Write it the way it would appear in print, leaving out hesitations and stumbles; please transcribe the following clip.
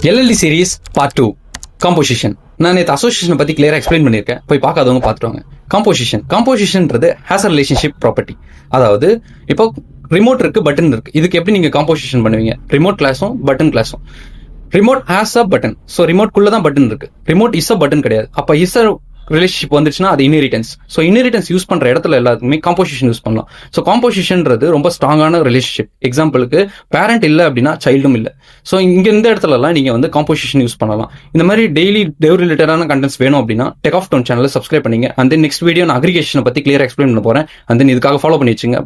LLD series part 2 composition. நான் நேற்று அசோசியேஷனை பற்றி கிளியராக எக்ஸ்பிளைன் பண்ணியிருக்கேன், போய் பார்க்காதவங்க பார்த்துருவாங்க. காம்போசிஷன்ன்றது ஹேஸ் அ ரிலேஷன்ஷிப் ப்ராப்பர்ட்டி. அதாவது இப்போ ரிமோட் இருக்கு, பட்டன் இருக்கு. இதுக்கு எப்படி நீங்க காம்போசிஷன் பண்ணுவீங்க? ரிமோட் கிளாஸும் பட்டன் கிளாஸும். Remote has a button, so ரிமோட்குள்ள தான் பட்டன் இருக்கு. ரிமோட் இஸ் அ பட்டன் கிடையாது. அப்ப இஸ் அ ரிலேஷன்ஷிப் வந்துச்சுன்னா அது இன்ஹெரிட்டன்ஸ். ஸோ இன்ஹெரிட்டன்ஸ் யூஸ் பண்ற இடத்துல எல்லாத்துக்குமே காம்போசிஷன் யூஸ் பண்ணலாம். ஸோ காம்போசிஷன்ன்றது ரொம்ப ஸ்ட்ராங்கான ரிலேஷன்ஷிப். எக்ஸாம்பிளுக்கு பேரண்ட் இல்லை அப்படின்னா சைல்டும் இல்லை. ஸோ இங்க இந்த இடத்துலலாம் நீங்க வந்து காம்போசிஷன் யூஸ் பண்ணலாம். இந்த மாதிரி டெய்லி டெவ் ரிலேட்டடான கண்டென்ட்ஸ் வேணும் அப்படின்னா டெக் ஆஃப் டோன் சேனலை சப்ஸ்கிரைப் பண்ணீங்க. அண்ட் தென் நெக்ஸ்ட் வீடியோ நான் அக்ரிகேஷனை பத்தி கிளியர் எக்ஸ்பிளைன் பண்ண போறேன். அண்ட் தென் இதுக்காக ஃபாலோ பண்ணி வச்சுங்க.